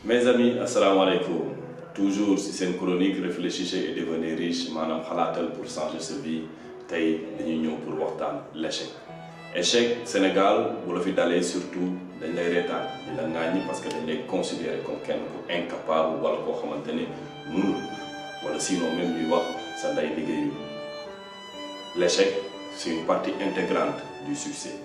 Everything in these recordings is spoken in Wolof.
Mes amis, assalamu alaikum. Toujours si c'est une chronique, réfléchissez et devenez riche. Manam khalatal pour changer sa vie. Tay dañuy ñëw pour waxtaan l'échec. Échec Sénégal bu la fi dalee surtout dañ lay reetaan di la ŋàññi parce que dañ lay considérer comme kenn ku incapable wala koo xamante ne mënul wala sinon même ñuy wax sa ndey liggéeyu. L'échec c'est une partie intégrante du succès.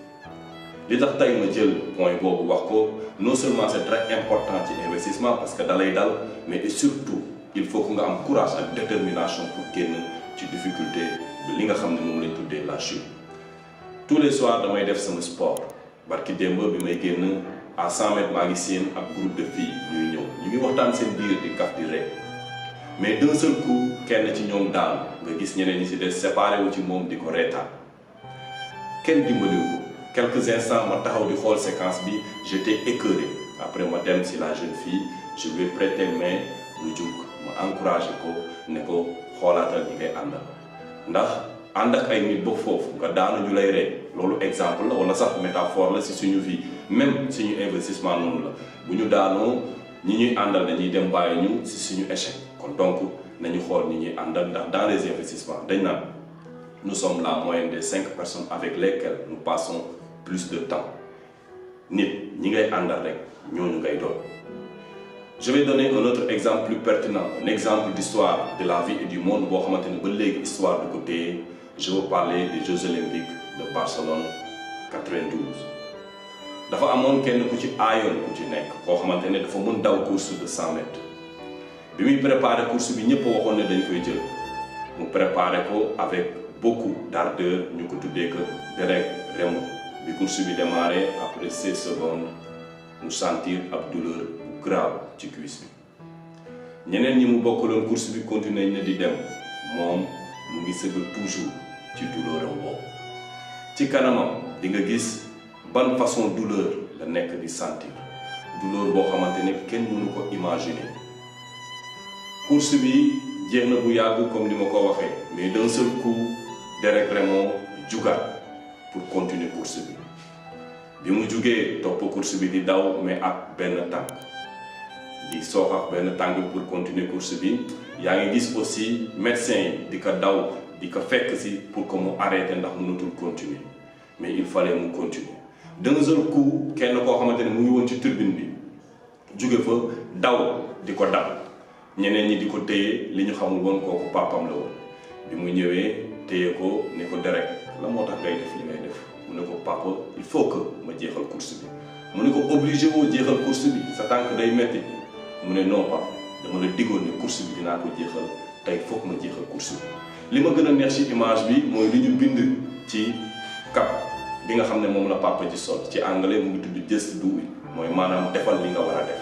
li tax tey ma jël point boobu wax ko non seulement c'est très important ci investissement parce que dalay dal mais surtout il faut que nga am courage ak détermination pour génn ci difficulté bi li nga xam ne moom lañ tuddee la chute. tous les soirs damay def sama sport barki démb bi may génn à 100 mètres maa ngi seen ab groupe de filles ñuy ñëw ñu ngi waxtaan seen biir di kaf di ree mais d'un seul coup kenn ci ñoom daan nga gis ñeneen ñi ci des séparé wu ci moom di ko reetaan kenn dimbaliwu ko. Quelques instants ma taxaw di xool séquence bi j'étais écœuré après ma dem si la jeune fille je lui ai prêté main mu jug ma encouragé ko ne ko xoolaatal ñi ngay àndal ndax ànd ak ay nit ba foofu nga daanu ñu lay rey loolu exemple la wala sax métaphore la si suñu vie même suñu investissement noonu la bu ñu daanoo ñi ñuy àndal dañuy dem bàyyi ñu si suñu échec kon donc nañu xool ñi ñuy àndal ndax dans les investissements dañ naan nous sommes la moyenne des 5 personnes avec lesquelles nous passons plus de temps nit ñi ngay àndal rek ñooñu ngay doon. Je vais donner un autre exemple plus pertinent, un exemple d'histoire de la vie et du monde boo xamante ne ba léegi histoire du ko téye. Je veux parler des Jeux olympiques de Barcelone 92. dafa amoon kenn ku ci aayoon ku ci nekk koo xamante ne dafa mën daw course de 100 mètres bi muy préparé course bi ñëpp waxoon ne dañ koy jël mu préparé ko avec beaucoup d'ardeur ñu ko tuddee que Derek Raymond. bi course bi démarré après 16 secondes mu sentir ab douleur bu grave ci cuisse bi ñeneen ñi mu bokkaloon course bi continué na di dem moom mu ngi sëgg toujours ci douleur am boobu ci kanamam di nga gis ban façon douleur la nekk di sentir douleur boo xamante ne kenn mënu ko imaginer course bi jeex na bu yàgg comme ni ma ko waxee mais d'un seul coup Derek Raymond jugaat pour continuer course bi mu jugee topp course bi di daw mais ak benn tànk di soox ak benn tànk pour continuer course bi yaa ngi gis aussi médecin yi di ko daw di ko fekk si pour que mu arrêter ndax mënatul continuer mais il fallait mu continuer d'un seul coup kenn koo xamante ne mu ngi woon ci turbine bi jóge fa daw di ko dab ñeneen ñi di ko téye li ñu xamul woon kooku papam la woon bi mu ñëwee téye ko ne ko Derek la moo tax ngay def li ngay def mu ne ko papa il faut que ma jeexal course bi mu ne ko obligé woo jeexal course bi sa tànk day metti mu ne non papa dama la diggoon ne course bi dinaa ko jeexal tey foog ma jeexal course bi li ma gën a neex ci image bi mooy li ñu bind ci cap bi nga xam ne moom la papa ji sol ci anglais mu ngi tudd just do it mooy maanaam defal li nga war a def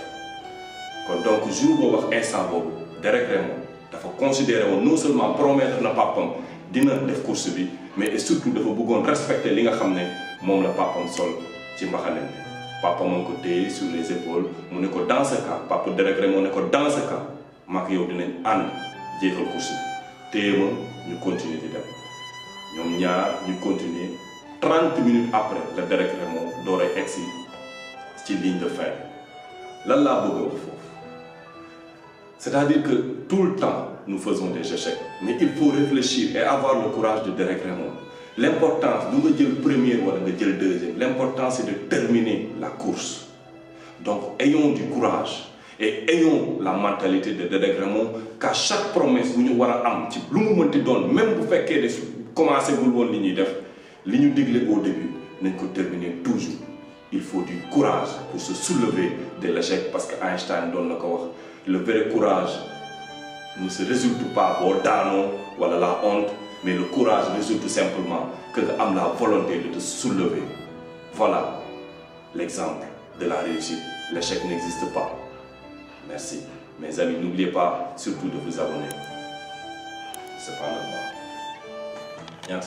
kon donc jour boobu wax instant boobu Derek Raymond dafa considéré woon non seulement promettre na papam dina def course bi mais surtout dafa bëggoon respecter li nga xam ne moom la papam sol ci mbaxane bi papa moo ko téye sur les épaules mu ne ko dans ce cas papa Derek Raymond ne ko dans ce cas maak yow dinañ ànd jeexal course bi téye ma ñu continuer di dem ñoom ñaar ñu continuer 30 minutes après la Derek Raymond door a egsi ci ligne de fin lan laa bëgg a wax foofu c'est-à-dire que tout le temps nous faisons des échecs mais il faut réfléchir et avoir le courage de Derek Raymond. L'importance du nga jël première wala nga jël deuxième l'important c'est de terminer la course donc ayons du courage et ayons la mentalité de Derek Raymond qu'à chaque promesse bu ñu war a am ci lu mu mënti doon même bu fekkee de commencé gul woon li ñuy def li ñu digle au début nañ ko terminer toujours il faut du courage pour se soulever de l'échec parce que Einstein doon na ko wax le vrai courage ne se résulte pas boo daanoo wala la honte mais le courage résulte tout simplement que nga am la volonté de te soulever. Voilà l'exemple de la réussite. L'échec n'existe pas. Merci. Mes amis, n'oubliez pas surtout de vous abonner. C'est pas normal.